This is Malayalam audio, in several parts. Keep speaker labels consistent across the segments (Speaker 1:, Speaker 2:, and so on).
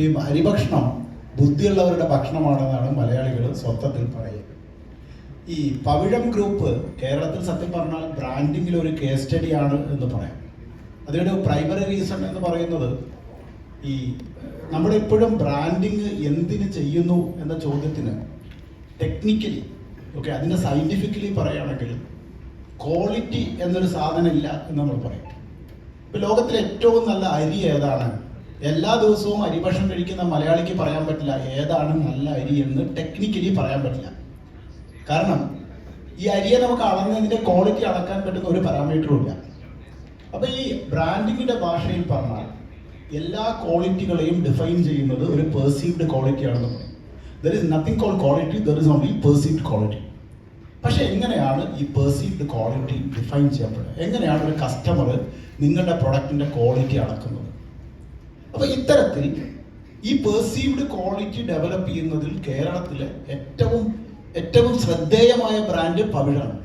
Speaker 1: ഈ അരിഭക്ഷണം ബുദ്ധിയുള്ളവരുടെ ഭക്ഷണമാണെന്നാണ് മലയാളികൾ സ്വത്തത്തിൽ പറയുന്നത്. ഈ പവിഴം ഗ്രൂപ്പ് കേരളത്തിൽ സത്യം പറഞ്ഞാൽ ബ്രാൻഡിങ്ങിൽ ഒരു കേസ് സ്റ്റഡിയാണ് എന്ന് പറയാം. അതിനൊരു പ്രൈമറി റീസൺ എന്ന് പറയുന്നത് ഈ നമ്മളിപ്പോഴും ബ്രാൻഡിങ് എന്തിന് ചെയ്യുന്നു എന്ന ചോദ്യത്തിന് ടെക്നിക്കലി അതിന് സയൻറ്റിഫിക്കലി പറയുകയാണെങ്കിൽ ക്വാളിറ്റി എന്നൊരു സാധനം ഇല്ല എന്ന് നമ്മൾ പറയും. ഇപ്പോൾ ലോകത്തിലെ ഏറ്റവും നല്ല അരി ഏതാണ്? എല്ലാ ദിവസവും അരിഭക്ഷണം കഴിക്കുന്ന മലയാളിക്ക് പറയാൻ പറ്റില്ല ഏതാണ് നല്ല അരി എന്ന് ടെക്നിക്കലി പറയാൻ പറ്റില്ല. കാരണം ഈ അരിയെ നമുക്ക് അളന്നതിൻ്റെ ക്വാളിറ്റി അളക്കാൻ പറ്റുന്ന ഒരു പാരാമീറ്ററും ഇല്ല. അപ്പോൾ ഈ ബ്രാൻഡിങ്ങിൻ്റെ ഭാഷയിൽ പറഞ്ഞാൽ എല്ലാ ക്വാളിറ്റികളെയും ഡിഫൈൻ ചെയ്യുന്നത് ഒരു പെർസീവ്ഡ് ക്വാളിറ്റിയാണെന്ന് പറയും. There is nothing called quality, there is only perceived quality. പക്ഷെ എങ്ങനെയാണ് ഈ പെർസീവ്ഡ് ക്വാളിറ്റി ഡിഫൈൻ ചെയ്യപ്പെടുക? എങ്ങനെയാണ് ഒരു കസ്റ്റമർ നിങ്ങളുടെ പ്രൊഡക്റ്റിൻ്റെ ക്വാളിറ്റി അളക്കുന്നത്? അപ്പോൾ ഇത്തരത്തിൽ ഈ പെർസീവ്ഡ് ക്വാളിറ്റി ഡെവലപ്പ് ചെയ്യുന്നതിൽ കേരളത്തിലെ ഏറ്റവും ശ്രദ്ധേയമായ ബ്രാൻഡ് പവിഴാണ്.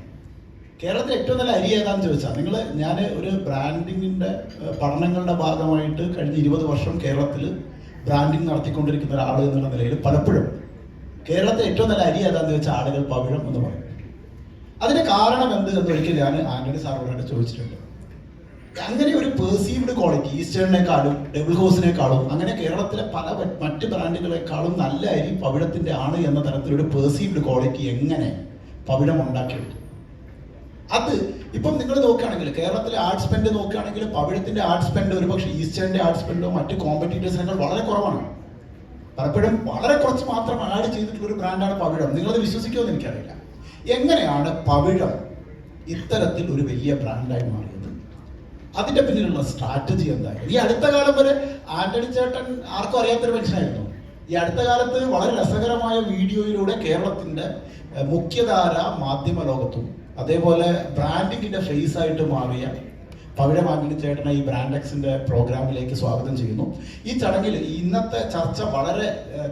Speaker 1: കേരളത്തിൽ ഏറ്റവും നല്ല അരി ഏതാണെന്ന് ചോദിച്ചാൽ ഞാൻ ഒരു ബ്രാൻഡിങ്ങിൻ്റെ പഠനങ്ങളുടെ ഭാഗമായിട്ട് കഴിഞ്ഞ 20 വർഷം കേരളത്തിൽ ബ്രാൻഡിങ് നടത്തിക്കൊണ്ടിരിക്കുന്ന ഒരാൾ എന്നുള്ള നിലയിൽ പലപ്പോഴും കേരളത്തിൽ ഏറ്റവും നല്ല അരി ഏതാണെന്ന് ചോദിച്ചാൽ ആളുകൾ പവിഴം എന്ന് പറയും. അതിന് കാരണം എന്ത് എന്ന് ഒരിക്കൽ ഞാൻ ആന്റണി സാറോടായിട്ട് ചോദിച്ചിട്ടുണ്ട്. അങ്ങനെ ഒരു പെർസീവ്ഡ് ക്വാളിറ്റി ഈസ്റ്റേണിനേക്കാളും ഡബിൾ ഹൗസിനേക്കാളും അങ്ങനെ കേരളത്തിലെ പല മറ്റ് ബ്രാൻഡുകളെക്കാളും നല്ല അരി പവിഴത്തിൻ്റെ ആണ് എന്ന തരത്തിലൊരു പെർസീവ്ഡ് ക്വാളിറ്റി എങ്ങനെ പവിഴം ഉണ്ടാക്കിയെടുത്തു? അത് ഇപ്പം നിങ്ങൾ നോക്കുകയാണെങ്കിൽ കേരളത്തിലെ ആഡ് സ്പെൻഡ് നോക്കുകയാണെങ്കിൽ പവിഴത്തിൻ്റെ ആഡ് സ്പെൻഡ് ഒരുപക്ഷെ ഈസ്റ്റേണിൻ്റെ ആഡ് സ്പെൻഡോ മറ്റ് കോമ്പറ്റീറ്റേഴ്സിനേക്കാൾ വളരെ കുറവാണ്. പലപ്പോഴും വളരെ കുറച്ച് മാത്രം ആഡ് ചെയ്തിട്ടുള്ള ഒരു ബ്രാൻഡാണ് പവിഴം. നിങ്ങളത് വിശ്വസിക്കുമെന്ന് എനിക്കറിയില്ല. എങ്ങനെയാണ് പവിഴം ഇത്തരത്തിൽ ഒരു വലിയ ബ്രാൻഡായി മാറിയത്? അതിന്റെ പിന്നിലുള്ള സ്ട്രാറ്റജി എന്തായിരുന്നു? ഈ അടുത്ത കാലം വരെ ആന്റണി ചേട്ടൻ ആർക്കും അറിയാത്തൊരു മനുഷ്യനായിരുന്നു. ഈ അടുത്ത കാലത്ത് വളരെ രസകരമായ വീഡിയോയിലൂടെ കേരളത്തിന്റെ മുഖ്യധാര മാധ്യമ ലോകത്തും അതേപോലെ ബ്രാൻഡിങ്ങിന്റെ ഫേസ് ആയിട്ട് മാറിയ പവിഴം ആന്റണി ചേട്ടനെ ഈ ബ്രാൻഡ് എക്സിന്റെ പ്രോഗ്രാമിലേക്ക് സ്വാഗതം ചെയ്യുന്നു. ഈ ചടങ്ങിൽ ഇന്നത്തെ ചർച്ച വളരെ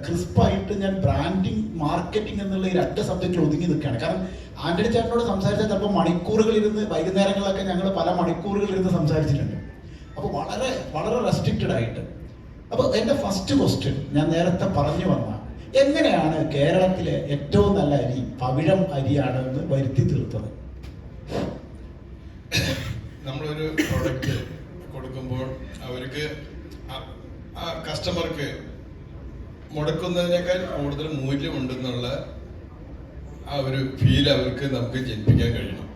Speaker 1: ക്രിസ്പായിട്ട് ഞാൻ ബ്രാൻഡിങ് മാർക്കറ്റിംഗ് എന്നുള്ള ഈ 2 സബ്ജക്റ്റിൽ ഒതുങ്ങി നിൽക്കുകയാണ്. കാരണം ആന്റണി ചേട്ടനോട് സംസാരിച്ചാൽ ചിലപ്പോൾ മണിക്കൂറുകളിരുന്ന് വൈകുന്നേരങ്ങളിലൊക്കെ ഞങ്ങൾ പല മണിക്കൂറുകളിരുന്ന് സംസാരിച്ചിട്ടുണ്ട്. അപ്പോൾ വളരെ വളരെ റെസ്ട്രിക്റ്റഡ് ആയിട്ട്. അപ്പോൾ എൻ്റെ ഫസ്റ്റ് ക്വസ്റ്റ്യൻ ഞാൻ നേരത്തെ പറഞ്ഞു വന്ന എങ്ങനെയാണ് കേരളത്തിലെ ഏറ്റവും നല്ല അരി പവിഴം അരിയാണെന്ന് വരുത്തി തീർത്തത്?
Speaker 2: നമ്മളൊരു പ്രോഡക്റ്റ് കൊടുക്കുമ്പോൾ അവർക്ക് കസ്റ്റമർക്ക് മുടക്കുന്നതിനേക്കാൾ കൂടുതൽ മൂല്യമുണ്ടെന്നുള്ള ആ ഒരു ഫീൽ അവർക്ക് നമുക്ക് ജനിപ്പിക്കാൻ കഴിയണം.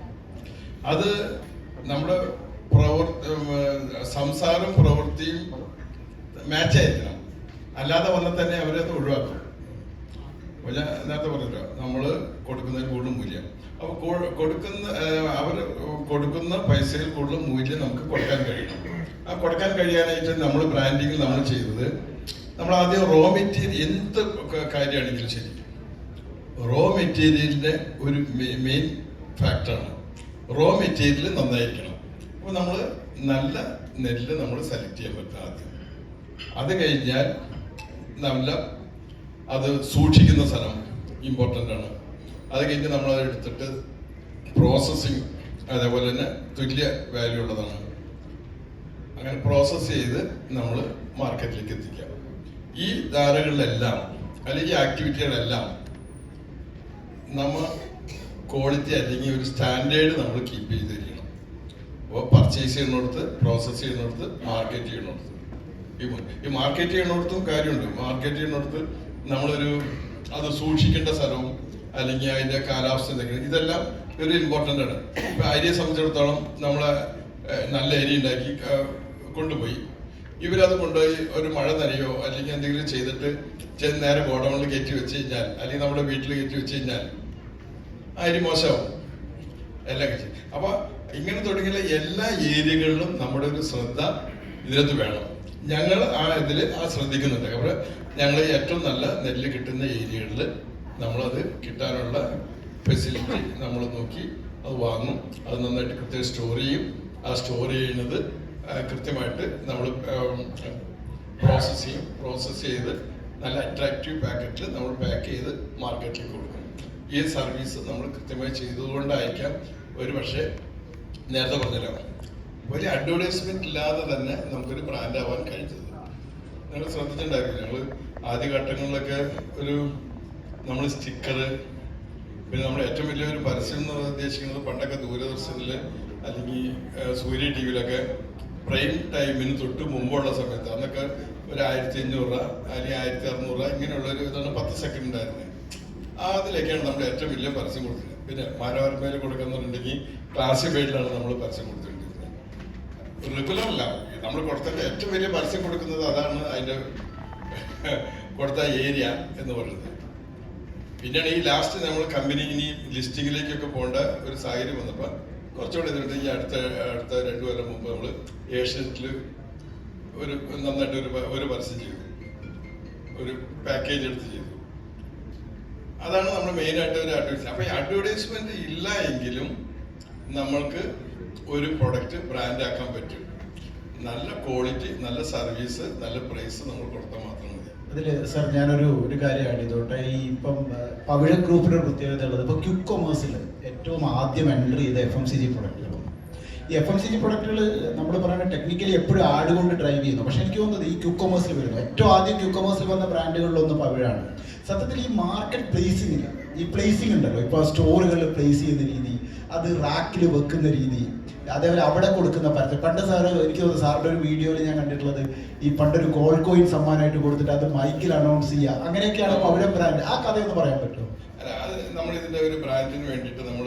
Speaker 2: അത് നമ്മുടെ സംസാരം പ്രവൃത്തിയും മാച്ചായിരിക്കണം. അല്ലാതെ വന്നാൽ തന്നെ അവരത് ഒഴിവാക്കും. ഞാൻ നേരത്തെ പറഞ്ഞല്ലോ, നമ്മൾ കൊടുക്കുന്നതിൽ കൂടുതൽ മൂല്യം. അപ്പോൾ അവർ കൊടുക്കുന്ന പൈസയിൽ കൂടുതൽ മൂല്യം നമുക്ക് കൊടുക്കാൻ കഴിയണം. ആ കൊടുക്കാൻ കഴിയാനായിട്ട് നമ്മൾ ബ്രാൻഡിങ്ങിൽ നമ്മൾ ചെയ്തത്, നമ്മൾ ആദ്യം റോ മെറ്റീരിയൽ എന്ത് കാര്യമാണെങ്കിലും ശരി, റോ മെറ്റീരിയലിൻ്റെ ഒരു മെയിൻ ഫാക്ടറാണ് റോ മെറ്റീരിയൽ നന്നായിരിക്കണം. അപ്പോൾ നമ്മൾ നല്ല നെല്ല് നമ്മൾ സെലക്ട് ചെയ്യാൻ പറ്റും ആദ്യം. അത് കഴിഞ്ഞാൽ നല്ല അത് സൂക്ഷിക്കുന്ന സ്ഥലം ഇമ്പോർട്ടൻ്റ് ആണ്. അത് കഴിഞ്ഞ് നമ്മളത് എടുത്തിട്ട് പ്രോസസ്സിങ് അതേപോലെ തന്നെ തുല്യ വാല്യൂ ഉള്ളതാണ്. അങ്ങനെ പ്രോസസ്സ് ചെയ്ത് നമ്മൾ മാർക്കറ്റിലേക്ക് എത്തിക്കാം. ഈ ധാരകളിലെല്ലാം അല്ലെങ്കിൽ ആക്ടിവിറ്റികളെല്ലാം നമ്മൾ ക്വാളിറ്റി അല്ലെങ്കിൽ ഒരു സ്റ്റാൻഡേർഡ് നമ്മൾ കീപ്പ് ചെയ്തിരിക്കണം. അപ്പോൾ പർച്ചേസ് ചെയ്യുന്നിടത്ത്, പ്രോസസ്സ് ചെയ്യുന്നിടത്ത്, മാർക്കറ്റ് ചെയ്യുന്നിടത്ത്, ഈ മാർക്കറ്റ് ചെയ്യുന്നിടത്തും കാര്യമുണ്ട്. മാർക്കറ്റ് ചെയ്യുന്നിടത്ത് നമ്മളൊരു അത് സൂക്ഷിക്കേണ്ട സ്ഥലവും അല്ലെങ്കിൽ അതിൻ്റെ കാലാവസ്ഥ എന്തെങ്കിലും ഇതെല്ലാം ഒരു ഇമ്പോർട്ടൻ്റ് ആണ്. ഇപ്പം അരിയെ സംബന്ധിച്ചിടത്തോളം നമ്മളെ നല്ല അരി ഉണ്ടാക്കി കൊണ്ടുപോയി ഇവരത് കൊണ്ടുപോയി ഒരു മഴ നനയോ അല്ലെങ്കിൽ എന്തെങ്കിലും ചെയ്തിട്ട് നേരെ ഗോഡൗണിൽ കയറ്റി വെച്ച് കഴിഞ്ഞാൽ അല്ലെങ്കിൽ നമ്മുടെ വീട്ടിൽ കയറ്റി വെച്ച് കഴിഞ്ഞാൽ അരി മോശമാവും എല്ലാം കഴിച്ച്. അപ്പോൾ ഇങ്ങനെ തുടങ്ങിയ എല്ലാ ഏരിയകളിലും നമ്മുടെ ഒരു ശ്രദ്ധ ഇതിനകത്ത് വേണം. ഞങ്ങൾ ഇതിൽ ശ്രദ്ധിക്കുന്നുണ്ട്. അപ്പോൾ ഞങ്ങൾ ഏറ്റവും നല്ല നെല്ല് കിട്ടുന്ന ഏരിയകളിൽ നമ്മളത് കിട്ടാനുള്ള ഫെസിലിറ്റി നമ്മൾ നോക്കി അത് വാങ്ങും. അത് നന്നായിട്ട് കൃത്യമായി സ്റ്റോർ ചെയ്യും. ആ സ്റ്റോർ ചെയ്യുന്നത് കൃത്യമായിട്ട് നമ്മൾ പ്രോസസ്സ് ചെയ്ത് നല്ല അട്രാക്റ്റീവ് പാക്കറ്റിൽ നമ്മൾ പാക്ക് ചെയ്ത് മാർക്കറ്റിലേക്ക് കൊടുക്കും. ഈ സർവീസ് നമ്മൾ കൃത്യമായി ചെയ്തതുകൊണ്ടായിരിക്കാം ഒരു പക്ഷേ നേരത്തെ പറഞ്ഞല്ലോ വലിയ അഡ്വർടൈസ്മെന്റ് ഇല്ലാതെ തന്നെ നമുക്കൊരു ബ്രാൻഡ് ആവാൻ കഴിഞ്ഞത്. നിങ്ങൾ ശ്രദ്ധിച്ചിട്ടുണ്ടാവില്ല, ഞങ്ങൾ ആദ്യഘട്ടങ്ങളിലൊക്കെ നമ്മൾ സ്റ്റിക്കറ്, പിന്നെ നമ്മൾ ഏറ്റവും വലിയൊരു പരസ്യം എന്ന് ഉദ്ദേശിക്കുന്നത് പണ്ടൊക്കെ ദൂരദർശനിൽ അല്ലെങ്കിൽ സൂര്യ ടി വിയിലൊക്കെ പ്രൈം ടൈമിന് തൊട്ട് മുമ്പുള്ള സമയത്ത് അന്നൊക്കെ ഒരു 1500 രൂപ അല്ലെങ്കിൽ 1600 രൂപ ഇങ്ങനെയുള്ളൊരു ഇതാണ് 10 സെക്കൻഡ് ഉണ്ടായിരുന്നത്. അതിലേക്കാണ് നമ്മൾ ഏറ്റവും വലിയ പരസ്യം കൊടുക്കുന്നത്. പിന്നെ മനോരമയിൽ കൊടുക്കുന്നുണ്ടെങ്കിൽ ക്ലാസിഫൈഡിലാണ് നമ്മൾ പരസ്യം കൊടുത്തുകൊണ്ടിരുന്നത്. റെഗുലർ അല്ല, നമ്മൾ കൊടുത്തിട്ട് ഏറ്റവും വലിയ പരസ്യം കൊടുക്കുന്നത് അതാണ്, അതിൻ്റെ കൊടുത്ത ഏരിയ എന്ന് പറയുന്നത്. പിന്നെയാണ് ഈ ലാസ്റ്റ് നമ്മൾ കമ്പനി ഇനി ലിസ്റ്റിങ്ങിലേക്കൊക്കെ പോകേണ്ട ഒരു സാഹചര്യം വന്നപ്പോൾ കുറച്ചുകൂടി ഇതിട്ട് ഈ അടുത്ത 2 കൊല്ലം മുമ്പ് നമ്മൾ ഏഷ്യനെറ്റിൽ നന്നായിട്ട് ഒരു പരസ്യം ചെയ്തു, ഒരു പാക്കേജ് എടുത്ത് ചെയ്തു. അതാണ് നമ്മൾ മെയിനായിട്ട് ഒരു അഡ്വർടൈസ്മെന്റ്. അപ്പൊ ഈ അഡ്വർടൈസ്മെന്റ് ഇല്ല എങ്കിലും നമ്മൾക്ക് ഒരു പ്രൊഡക്റ്റ് ബ്രാൻഡ് ആക്കാൻ പറ്റും. നല്ല ക്വാളിറ്റി, നല്ല സർവീസ്, നല്ല പ്രൈസ് നമ്മൾ കൊടുത്താൽ മാത്രം മതി.
Speaker 1: അതിൽ സാർ ഞാനൊരു കാര്യം ആഡ് ചെയ്തോട്ടെ. ഈ ഇപ്പം പവിഴ ഗ്രൂപ്പിന്റെ ഒരു പ്രത്യേകത ഉള്ളത്, ഇപ്പൊ ക്വിക്ക് കൊമേഴ്സിൽ ഏറ്റവും ആദ്യം എൻട്രി ചെയ്ത FMCG പ്രൊഡക്റ്റുകൾ. ഈ FMCG പ്രൊഡക്റ്റുകൾ നമ്മൾ പറയുന്നത് ടെക്നിക്കലി എപ്പോഴും ആഡ് കൊണ്ട് ഡ്രൈവ് ചെയ്യുന്നു. പക്ഷെ എനിക്ക് തോന്നുന്നത് ഈ ക്വിക്ക് കൊമേഴ്സിൽ വരുന്നു. ഏറ്റവും ആദ്യം ക്വിക്ക് കൊമേഴ്സിൽ വന്ന ബ്രാൻഡുകളിലൊന്ന് പവിഴാണ്. സത്യത്തിൽ ഈ മാർക്കറ്റ് പ്ലേസിങ്ങിൽ ഈ പ്ലേസിംഗ് ഉണ്ടല്ലോ, ഇപ്പോൾ സ്റ്റോറുകളിൽ പ്ലേസ് ചെയ്യുന്ന രീതി, അത് റാക്കിൽ വെക്കുന്ന രീതി, അതേപോലെ അവിടെ കൊടുക്കുന്ന പരസ്യം. പണ്ട് സാറ് എനിക്ക് തോന്നുന്നു സാറിൻ്റെ ഒരു വീഡിയോയിൽ ഞാൻ കണ്ടിട്ടുള്ളത് ഈ പണ്ടൊരു ഗോൾഡ് കോയിൻ സമ്മാനമായിട്ട് കൊടുത്തിട്ട് അത് മൈക്കിൽ അനൗൺസ് ചെയ്യുക, അങ്ങനെയൊക്കെയാണ് പവിഴം ബ്രാൻഡ്. ആ കഥയൊന്ന് പറയാൻ പറ്റുമോ?
Speaker 2: അത് നമ്മൾ ഇതിന്റെ ഒരു ബ്രാൻഡിന് വേണ്ടിയിട്ട് നമ്മൾ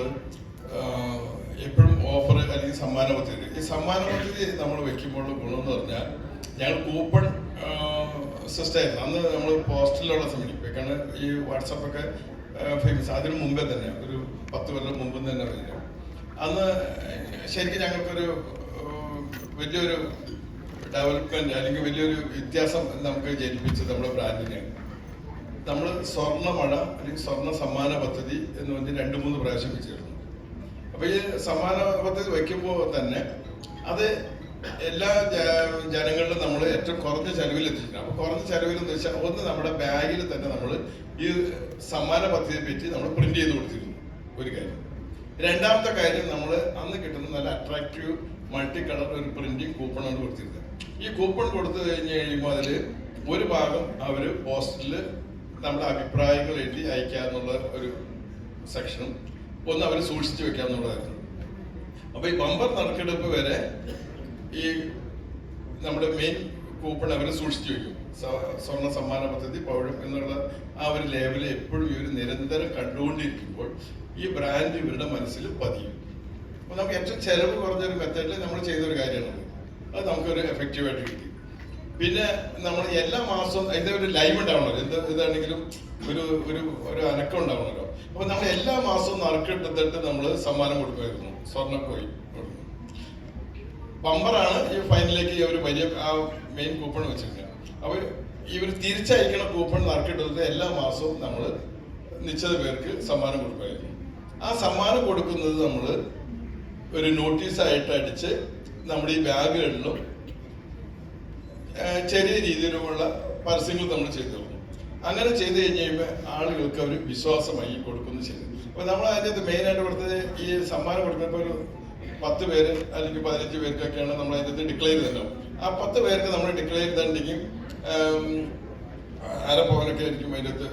Speaker 2: എപ്പോഴും ഓഫർ അല്ലെങ്കിൽ സമ്മാന പദ്ധതി, ഈ സമ്മാന പദ്ധതി നമ്മൾ വെക്കുമ്പോൾ ഗുണമെന്ന് പറഞ്ഞാൽ ഞങ്ങൾ കൂപ്പൺ സിസ്റ്റം ആയിരുന്നു. അന്ന് നമ്മൾ പോസ്റ്റലിലുള്ള സമയം, കാരണം ഈ വാട്സപ്പൊക്കെ ഫേമസ് അതിന് മുമ്പേ തന്നെ, ഒരു 10 കൊല്ലം മുമ്പ് തന്നെ വരിക. അന്ന് ശരിക്കും ഞങ്ങൾക്കൊരു വലിയൊരു ഡെവലപ്മെന്റ് അല്ലെങ്കിൽ വലിയൊരു വ്യത്യാസം നമുക്ക് ജനിപ്പിച്ചത് നമ്മുടെ ബ്രാൻഡിനെയാണ്. നമ്മൾ സ്വർണ്ണമഴ അല്ലെങ്കിൽ സ്വർണ്ണ സമ്മാന പദ്ധതി എന്ന് പറഞ്ഞ് 2-3 പ്രാവശ്യം വെച്ചിരുന്നു. അപ്പൊ ഈ സമ്മാന പദ്ധതി വയ്ക്കുമ്പോൾ തന്നെ അത് എല്ലാ ജനങ്ങളിലും നമ്മൾ ഏറ്റവും കുറഞ്ഞ ചെലവിൽ എത്തിച്ചിട്ടുണ്ട്. അപ്പൊ കുറഞ്ഞ ചെലവിൽ എന്ന് വെച്ചാൽ ഒന്ന് നമ്മുടെ ബാഗിൽ തന്നെ നമ്മൾ ഈ സമ്മാന പദ്ധതിയെ പറ്റി നമ്മൾ പ്രിന്റ് ചെയ്ത് കൊടുത്തിരുന്നു, ഒരു കാര്യം. രണ്ടാമത്തെ കാര്യം, നമ്മൾ അന്ന് കിട്ടുന്ന നല്ല അട്രാക്റ്റീവ് മൾട്ടി കളർ ഒരു പ്രിന്റിങ് കൂപ്പണാണ് കൊടുത്തിരുന്നത്. ഈ കൂപ്പൺ കൊടുത്തു കഴിയുമ്പോൾ അതിൽ ഒരു ഭാഗം അവർ പോസ്റ്റിൽ നമ്മുടെ അഭിപ്രായങ്ങൾ എഴുതി അയക്കാന്നുള്ള ഒരു സെക്ഷനും ഒന്ന് അവർ സൂക്ഷിച്ചു വെക്കാന്നുള്ളതായിരുന്നു. അപ്പൊ ഈ ബമ്പർ നറുക്കെടുപ്പ് വരെ ഈ നമ്മുടെ മെയിൻ കൂപ്പൺ അവർ സൂക്ഷിച്ചു വെക്കും. സ്വർണ്ണ സമ്മാന പദ്ധതി പൗഴം എന്നുള്ള ആ ഒരു ലേബല് എപ്പോഴും ഇവർ നിരന്തരം കണ്ടുകൊണ്ടിരിക്കുമ്പോൾ ഈ ബ്രാൻഡ് ഇവരുടെ മനസ്സിൽ പതിയും. അപ്പൊ നമുക്ക് ഏറ്റവും ചെലവ് കുറഞ്ഞൊരു മെത്തേഡിൽ നമ്മൾ ചെയ്തൊരു കാര്യമാണ് അത് നമുക്കൊരു എഫക്റ്റീവായിട്ട് കിട്ടി. പിന്നെ നമ്മൾ എല്ലാ മാസവും അതിന്റെ ഒരു ലൈവ് ഉണ്ടാവണമല്ലോ, ഇതാണെങ്കിലും ഒരു ഒരു ഒരു അനക്കം ഉണ്ടാവണമല്ലോ. അപ്പൊ നമ്മൾ എല്ലാ മാസവും നറുക്കെടുത്തിട്ട് നമ്മൾ സമ്മാനം കൊടുക്കുമായിരുന്നു, സ്വർണ്ണക്കോയി കൊടുക്കും. ബമ്പറാണ് ഈ ഫൈനലിലേക്ക് ഒരു വലിയ ആ മെയിൻ കൂപ്പൺ വെച്ചിരിക്കുന്നത്. അപ്പൊ ഇവർ തിരിച്ചയക്കണ കൂപ്പൺ നറുക്കെടുത്തിട്ട് എല്ലാ മാസവും നമ്മൾ നിശ്ചിത പേർക്ക് സമ്മാനം കൊടുക്കുമായിരുന്നു. ആ സമ്മാനം കൊടുക്കുന്നത് നമ്മൾ ഒരു നോട്ടീസായിട്ട് അടിച്ച് നമ്മുടെ ഈ ബാഗുകളിലും ചെറിയ രീതിയിലുമുള്ള പരസ്യങ്ങൾ നമ്മൾ ചെയ്തു കൊടുക്കും. അങ്ങനെ ചെയ്ത് കഴിഞ്ഞ് ആളുകൾക്ക് അവർ വിശ്വാസമായി കൊടുക്കുന്നു ചെയ്തു. അപ്പൊ നമ്മൾ അതിൻ്റെ മെയിനായിട്ട് കൊടുത്തത് ഈ സമ്മാനം കൊടുക്കുമ്പോൾ ഒരു 10 പേര് അല്ലെങ്കിൽ 15 പേർക്കൊക്കെയാണ് നമ്മൾ അതിൻ്റെ ഡിക്ലെയർ ചെയ്തിട്ടുണ്ടാവും. ആ 10 പേർക്ക് നമ്മൾ ഡിക്ലെയർ ചെയ്തിട്ടുണ്ടെങ്കിൽ 1/2 പവനൊക്കെ ആയിരിക്കും അതിൻ്റെ അകത്ത്.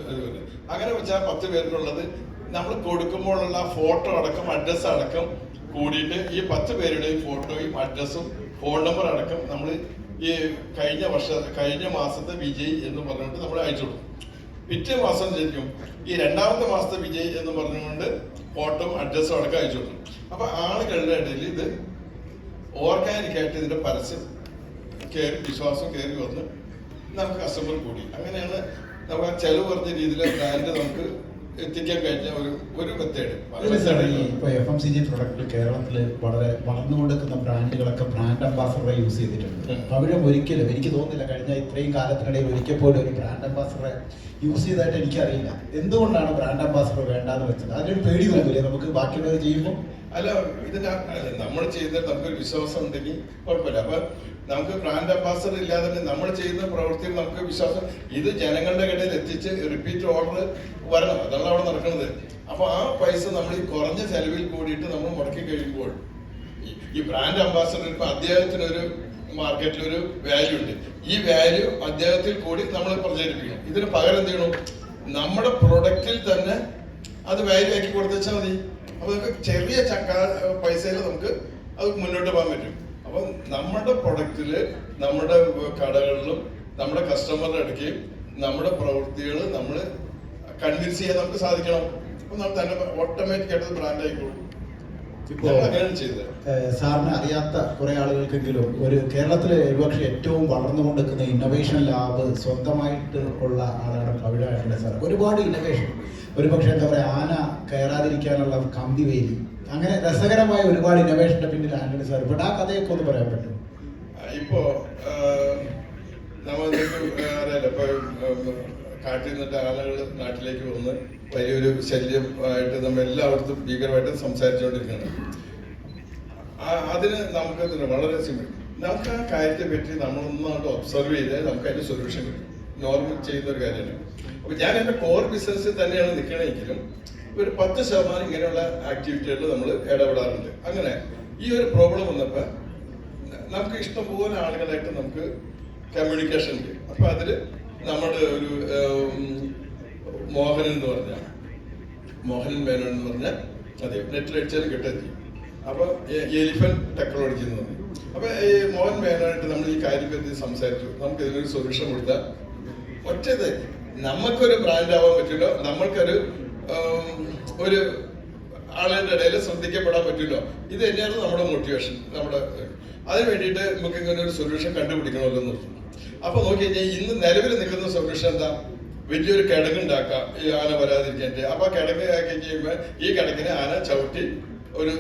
Speaker 2: അങ്ങനെ വെച്ചാൽ 10 പേർക്കുള്ളത് നമ്മൾ കൊടുക്കുമ്പോഴുള്ള ഫോട്ടോ അടക്കം അഡ്രസ്സ് അടക്കം കൂടിയിട്ട് ഈ 10 പേരുടെയും ഫോട്ടോയും അഡ്രസ്സും ഫോൺ നമ്പർ അടക്കം നമ്മൾ ഈ കഴിഞ്ഞ മാസത്തെ വിജയ് എന്ന് പറഞ്ഞുകൊണ്ട് നമ്മൾ അയച്ചു കൊടുക്കും. പിറ്റേ മാസം ശരിക്കും ഈ 2ാമത്തെ മാസത്തെ വിജയ് എന്ന് പറഞ്ഞുകൊണ്ട് ഫോട്ടോ അഡ്രസ്സും അടക്കം അയച്ചു കൊടുക്കും. അപ്പൊ ആളുകളുടെ ഇടയിൽ ഇത് ഓർഗാനിക്കായിട്ട് ഇതിന്റെ പരസ്യം കയറി, വിശ്വാസം കയറി വന്ന് നമുക്ക് കസ്റ്റമർ കൂടി. അങ്ങനെയാണ് നമുക്ക് ആ ചെലവ് കുറഞ്ഞ രീതിയിലെ ബ്രാൻഡ് നമുക്ക് എത്തിക്കാൻ കഴിഞ്ഞ ഒരു മെത്തേഡ്.
Speaker 1: ഇപ്പൊ FMCG പ്രൊഡക്റ്റ് കേരളത്തിൽ വളരെ വളർന്നുകൊണ്ടിരിക്കുന്ന ബ്രാൻഡുകളൊക്കെ ബ്രാൻഡ് അംബാസഡറെ യൂസ് ചെയ്തിട്ടുണ്ട്. പവിഴം ഒരിക്കലും എനിക്ക് തോന്നുന്നില്ല കഴിഞ്ഞ ഇത്രയും കാലത്തിനിടയിൽ ഒരിക്കൽ പോലും ഒരു ബ്രാൻഡ് അംബാസഡറെ യൂസ് ചെയ്തതായിട്ട് എനിക്കറിയില്ല. എന്തുകൊണ്ടാണ് ബ്രാൻഡ് അംബാസഡർ വേണ്ടാന്ന് വെച്ചത്? അതിനൊരു പേടി തോന്നില്ലേ നമുക്ക് ബാക്കിയുള്ളവർ ചെയ്യുമ്പോൾ?
Speaker 2: അല്ല, ഇതിന് നമ്മൾ ചെയ്യുന്നത് നമുക്കൊരു വിശ്വാസം ഉണ്ടെങ്കിൽ കുഴപ്പമില്ല. അപ്പൊ നമുക്ക് ബ്രാൻഡ് അംബാസഡർ ഇല്ലാതെ തന്നെ നമ്മൾ ചെയ്യുന്ന പ്രവൃത്തിയിൽ നമുക്ക് വിശ്വാസം, ഇത് ജനങ്ങളുടെ ഇടയിൽ എത്തിച്ച് റിപ്പീറ്റ് ഓർഡർ വരണം, അതാണ് അവിടെ നടക്കുന്നത്. അപ്പൊ ആ പൈസ നമ്മൾ ഈ കുറഞ്ഞ ചെലവിൽ കൂടിയിട്ട് നമ്മൾ മുടക്കി കഴിയുമ്പോൾ ഈ ബ്രാൻഡ് അംബാസഡർ ഇപ്പൊ അദ്ദേഹത്തിനൊരു മാർക്കറ്റിൽ ഒരു വാല്യൂ ഉണ്ട്. ഈ വാല്യൂ അദ്ദേഹത്തിൽ കൂടി നമ്മൾ പ്രചരിപ്പിക്കണം. ഇതിന് പകരം എന്ത് ചെയ്യണം? നമ്മുടെ പ്രൊഡക്റ്റിൽ തന്നെ അത് വാല്യൂ ആക്കി കൊടുത്താൽ മതി. അപ്പൊ നമുക്ക് ചെറിയ പൈസയിൽ നമുക്ക് അത് മുന്നോട്ട് പോകാൻ പറ്റും. അപ്പൊ നമ്മുടെ പ്രൊഡക്റ്റില്, നമ്മുടെ കടകളിലും, നമ്മുടെ കസ്റ്റമറുടെ അടുക്കുകയും നമ്മുടെ പ്രവൃത്തികൾ നമ്മൾ കൺവിൻസ് ചെയ്യാൻ നമുക്ക് സാധിക്കണം. അപ്പൊ നമ്മൾ തന്നെ ഓട്ടോമാറ്റിക് ആയിട്ട് ബ്രാൻഡ് ആയിക്കോളും.
Speaker 1: ഇപ്പോൾ സാറിന് അറിയാത്ത കുറെ ആളുകൾക്കെങ്കിലും ഒരു കേരളത്തിലെ ഒരുപക്ഷെ ഏറ്റവും വളർന്നുകൊണ്ടിരിക്കുന്ന ഇന്നോവേഷൻ ലാബ് സ്വന്തമായിട്ട് ഉള്ള ആളാണ് പവിഴ സാർ. ഒരുപാട് ഇന്നോവേഷൻ, ഒരുപക്ഷെ എന്താ പറയുക, ആന കയറാതിരിക്കാനുള്ള കമ്പി വേലി, അങ്ങനെ രസകരമായ ഒരുപാട് ഇന്നോവേഷന്റെ പിന്നിൽ ആന്റണി സാർ. ഇപ്പോൾ ആ കഥയൊക്കെ ഒന്ന് പറയാൻ പറ്റും?
Speaker 2: ഇപ്പോ നമ്മൾക്ക് അറിയാലോ, ഇപ്പൊ കാട്ടിൽ നിന്നിട്ട് ആളുകൾ നാട്ടിലേക്ക് വന്ന് വലിയൊരു ശല്യമായിട്ട് നമ്മൾ എല്ലായിടത്തും ഭീകരമായിട്ട് സംസാരിച്ചുകൊണ്ടിരിക്കുകയാണ്. അതിന് നമുക്ക് വളരെ സിമ്പിൾ, നമുക്ക് ആ കാര്യത്തെ പറ്റി നമ്മളൊന്നായിട്ട് ഒബ്സർവ് ചെയ്താൽ നമുക്ക് അതിന്റെ സൊല്യൂഷൻ കിട്ടും. നോർമൽ ചെയ്യുന്ന ഒരു കാര്യമാണ്. അപ്പൊ ഞാൻ എന്റെ കോർ ബിസിനസ്സിൽ തന്നെയാണ് നിൽക്കണമെങ്കിലും ഒരു 10% ഇങ്ങനെയുള്ള ആക്ടിവിറ്റികളിൽ നമ്മൾ ഇടപെടാറുണ്ട്. അങ്ങനെ ഈ ഒരു പ്രോബ്ലം വന്നപ്പോൾ നമുക്ക് ഇഷ്ടംപോലെ ആളുകളായിട്ട് നമുക്ക് കമ്മ്യൂണിക്കേഷൻ ഉണ്ട്. അപ്പൊ അതില് നമ്മുടെ ഒരു മോഹനൻ മേനോൻ എന്ന് പറഞ്ഞ അതെ നെറ്റിൽ അടിച്ചാൽ കിട്ടെത്തി. അപ്പൊ എലിഫന്റ് ടെക്നോളജി എന്ന് പറഞ്ഞു. അപ്പൊ ഈ മോഹൻ മേനോനായിട്ട് നമ്മൾ ഈ കാര്യത്തെ സംസാരിച്ചു. നമുക്ക് ഇതിനൊരു സൊല്യൂഷൻ കൊടുത്താൽ ഒറ്റത് നമുക്കൊരു ബ്രാൻഡ് ആവാൻ പറ്റില്ലോ, നമ്മൾക്കൊരു ഒരു ആളുകളുടെ ഇടയിൽ ശ്രദ്ധിക്കപ്പെടാൻ പറ്റില്ലോ. ഇത് തന്നെയാണ് നമ്മുടെ മോട്ടിവേഷൻ. നമ്മുടെ അതിന് വേണ്ടിയിട്ട് നമുക്ക് ഇങ്ങനെ ഒരു സൊല്യൂഷൻ കണ്ടുപിടിക്കണമല്ലോ എന്ന് പറഞ്ഞു. അപ്പൊ നോക്കി കഴിഞ്ഞാൽ ഇന്ന് നിലവിൽ നിൽക്കുന്ന സൊല്യൂഷൻ എന്താ? വലിയൊരു കിടങ്ങുണ്ടാക്കാം ഈ ആന വരാതിരിക്കാൻ. അപ്പൊ കിടങ്ങ് ആക്കി കഴിയുമ്പോൾ ഈ കിടങ്ങിനെ ആന ചവിട്ടി ഒരു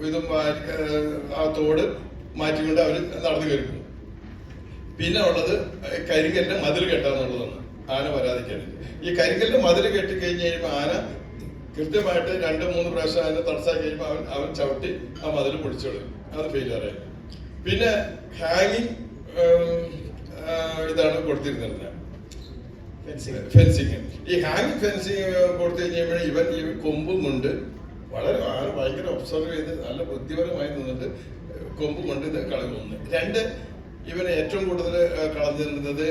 Speaker 2: ഇതും ആ തോട് മാറ്റിക്കൊണ്ട് അവർ നടന്നു കയറിക്കും. പിന്നെ ഉള്ളത് കരിങ്കല്ലിന്റെ മതിൽ കെട്ടാന്നുള്ളതാണ് ആന വരാതിരിക്കാൻ. ഈ കരിങ്കല്ലിന്റെ മതിൽ കെട്ടി കഴിഞ്ഞ് കഴിയുമ്പോൾ ആന കൃത്യമായിട്ട് 2-3 പ്രാവശ്യം അതിനെ തടസ്സാക്കി കഴിയുമ്പോൾ അവൻ ചവിട്ടി ആ മതിൽ പൊടിച്ചോളും. അത് ഫെയിലിയറായി. പിന്നെ ഹാങ്ങിങ് ഇതാണ് കൊടുത്തിരുന്നത്, ഫെൻസിങ്. ഈ ഹാങ്ങിങ് ഫെൻസിങ് കൊടുത്തു കഴിഞ്ഞാൽ ഇവൻ ഈ കൊമ്പും കൊണ്ട് വളരെ ഭയങ്കര ഒബ്സർവ് ചെയ്ത് നല്ല ബുദ്ധിപരമായി നിന്നിട്ട് കൊമ്പും കൊണ്ട് ഇത് കളയുന്നു. 2, ഇവന് ഏറ്റവും കൂടുതൽ കളഞ്ഞിരുന്നത്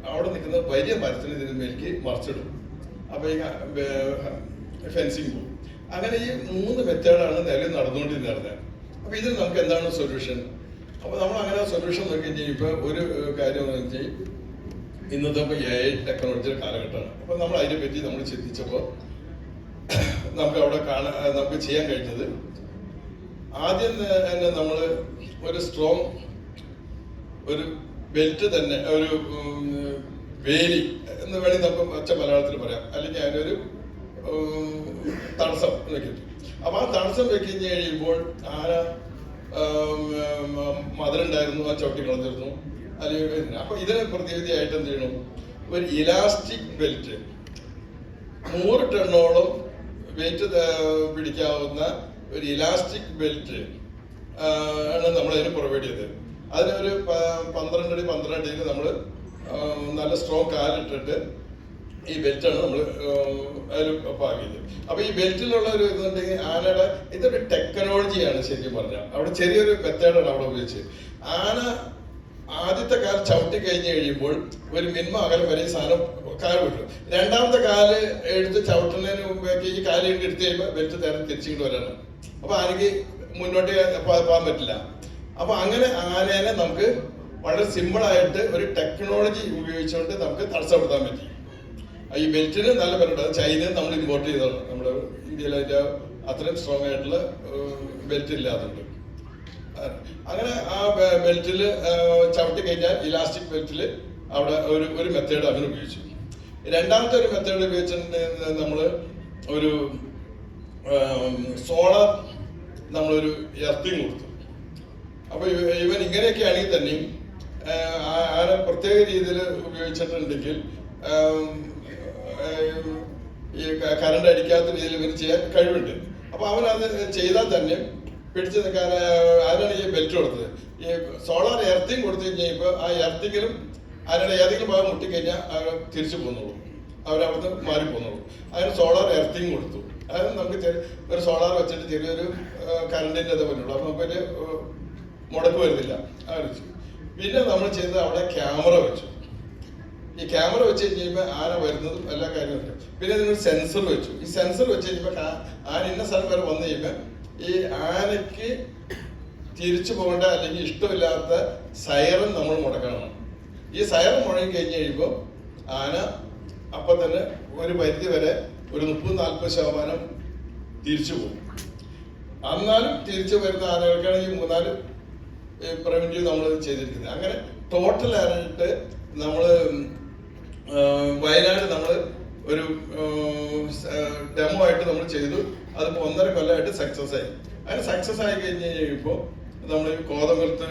Speaker 2: അവിടെ നിൽക്കുന്ന വലിയ മരത്തിന് ഇതിന് മേലേക്ക് മറിച്ചിടും. അപ്പൊ ഈ ഫെൻസിങ് പോകും. അങ്ങനെ ഈ 3 മെത്തേഡാണ് നിലവിൽ നടന്നുകൊണ്ടിരുന്നത്. അപ്പൊ ഇതിൽ നമുക്ക് എന്താണ് സൊല്യൂഷൻ? അപ്പൊ നമ്മൾ അങ്ങനെ സൊല്യൂഷൻ നോക്കി കഴിഞ്ഞാൽ ഇപ്പൊ ഒരു കാര്യം എന്ന് വെച്ചാൽ ഇന്നത്തെ AI ടെക്നോളജിയുടെ കാലഘട്ടമാണ്. അപ്പൊ നമ്മൾ അതിനെ പറ്റി നമ്മൾ ചിന്തിച്ചപ്പോൾ നമുക്ക് അവിടെ നമുക്ക് ചെയ്യാൻ കഴിഞ്ഞത് ആദ്യം തന്നെ നമ്മൾ ഒരു സ്ട്രോങ് ഒരു ബെൽറ്റ് തന്നെ, ഒരു വേലി എന്ന് വേണമെങ്കിൽ നമുക്ക് ഒറ്റ മലയാളത്തിൽ പറയാം, അല്ലെങ്കിൽ അതിനൊരു തടസ്സം വെക്കും. അപ്പൊ ആ തടസ്സം വെച്ച് കഴിയുമ്പോൾ ആന മതിലുണ്ടായിരുന്നു, ആ ചവിട്ടി കളഞ്ഞിരുന്നു. അല്ലെങ്കിൽ അപ്പൊ ഇതിന് പ്രതിവിധിയായിട്ട് എന്ത് ചെയ്യണം? ഒരു ഇലാസ്റ്റിക് ബെൽറ്റ് 100 ടണ്ണോളം വെയിറ്റ് പിടിക്കാവുന്ന ഒരു ഇലാസ്റ്റിക് ബെൽറ്റ് ആണ് നമ്മൾ അതിന് പ്രൊവൈഡ് ചെയ്തത്. അതിനൊരു 12 അടിയിൽ നമ്മൾ നല്ല സ്ട്രോങ് കാലിട്ടിട്ട് ഈ ബെൽറ്റാണ് നമ്മൾ അതിൽ പാകിയത്. അപ്പൊ ഈ ബെൽറ്റിലുള്ള ഒരു ഇതുണ്ടെങ്കിൽ ആനയുടെ ഇതൊരു ടെക്നോളജിയാണ് ശരിക്കും പറഞ്ഞാൽ. അവിടെ ചെറിയൊരു മെത്തേഡാണ് അവിടെ ഉപയോഗിച്ചത്. ആന ആദ്യത്തെ കാല് ചവിട്ടി കഴിഞ്ഞ് കഴിയുമ്പോൾ ഒരു മിനിമം അകലം വരെ ഈ സാധനം കാല് വിട്ടു. 2ാമത്തെ കാല് എടുത്ത് ചവിട്ടുന്നതിന് മുമ്പേക്ക് ഈ കാല് എടുത്ത് കഴിയുമ്പോൾ ബെൽറ്റ് തിരിച്ചിട്ട് വരാണ്. അപ്പൊ ആനയ്ക്ക് മുന്നോട്ട് പോകാൻ പറ്റില്ല. അപ്പൊ അങ്ങനെ ആനേനെ നമുക്ക് വളരെ സിമ്പിളായിട്ട് ഒരു ടെക്നോളജി ഉപയോഗിച്ചുകൊണ്ട് നമുക്ക് തടസ്സപ്പെടുത്താൻ പറ്റി. ഈ ബെൽറ്റിന് നല്ല ബെൽറ്റ്, അത് ചൈനയിൽ നമ്മൾ ഇമ്പോർട്ട് ചെയ്തതാണ്. നമ്മുടെ ഇന്ത്യയിൽ അതിന്റെ അത്രയും സ്ട്രോങ് ആയിട്ടുള്ള ബെൽറ്റ് ഇല്ലാതുണ്ട്. അങ്ങനെ ആ ബെൽറ്റിൽ ചവിട്ടി കഴിഞ്ഞാൽ ഇലാസ്റ്റിക് ബെൽറ്റിൽ അവിടെ ഒരു മെത്തേഡ് അങ്ങനെ ഉപയോഗിച്ചു. 2ാമത്തെ ഒരു മെത്തേഡ് ഉപയോഗിച്ചിട്ടുണ്ടെങ്കിൽ നമ്മൾ ഒരു സോളാർ നമ്മളൊരു എർത്തിങ് കൊടുത്തു. അപ്പൊ ഇവൻ ഇങ്ങനെയൊക്കെ ആണെങ്കിൽ തന്നെയും ആന പ്രത്യേക രീതിയിൽ ഉപയോഗിച്ചിട്ടുണ്ടെങ്കിൽ ഈ കറണ്ട് അടിക്കാത്ത രീതിയിൽ ഇവന് ചെയ്യാൻ കഴിവുണ്ട്. അപ്പൊ അവനത് ചെയ്താൽ തന്നെ പിടിച്ചു നിൽക്കാൻ ആരാണ് ഈ ബെൽറ്റ് കൊടുത്തത്. ഈ സോളാർ എർത്തിങ് കൊടുത്തു കഴിഞ്ഞപ്പോൾ ആ എർത്തിങ്ങിലും ആരുടെ ഏതെങ്കിലും ഭാഗം മുട്ടിക്കഴിഞ്ഞാൽ അവർ തിരിച്ചു പോന്നോളൂ, അവരവിടുന്ന് മാറിപ്പോന്നോളൂ. അതിന് സോളാർ എർത്തിങ് കൊടുത്തു. അതായത് നമുക്ക് ഒരു സോളാർ വെച്ചിട്ട് ചെറിയൊരു കറണ്ടിൻ്റെ ഇത് പറ്റുള്ളൂ. അപ്പൊ നമുക്കൊരു മുടക്ക് വരുന്നില്ല ആലോചിച്ചു. പിന്നെ നമ്മൾ ചെയ്തത് അവിടെ ക്യാമറ വെച്ചു. ഈ ക്യാമറ വെച്ച് കഴിഞ്ഞപ്പോൾ ആന വരുന്നതും എല്ലാ കാര്യങ്ങളും. പിന്നെ നിങ്ങൾ സെൻസർ വെച്ചു. ഈ സെൻസർ വെച്ച് കഴിഞ്ഞപ്പോൾ ആന ഇന്ന സ്ഥലം വരെ വന്നു കഴിയുമ്പോൾ ഈ ആനയ്ക്ക് തിരിച്ചു പോകേണ്ട അല്ലെങ്കിൽ ഇഷ്ടമില്ലാത്ത സൈറൻ നമ്മൾ മുടക്കണം. ഈ സൈറൻ മുഴങ്ങി കഴിഞ്ഞ് കഴിയുമ്പോൾ ആന അപ്പം തന്നെ ഒരു പരിധി വരെ ഒരു 30-40% തിരിച്ചു പോകും. എന്നാലും തിരിച്ചു വരുന്ന ആനകൾക്കാണ് ഈ 3-4 പ്രിവെന്റീവ് നമ്മൾ ചെയ്തിരിക്കുന്നത്. അങ്ങനെ ടോട്ടലായിട്ട് നമ്മൾ വയനാട് നമ്മൾ ഒരു ഡെമോ ആയിട്ട് നമ്മൾ ചെയ്തു. അതിപ്പോൾ 1.5 കൊല്ലമായിട്ട് സക്സസ് ആയി. അങ്ങനെ സക്സസ് ആയി കഴിഞ്ഞ് കഴിയുമ്പോൾ നമ്മൾ കോതമംഗലത്ത്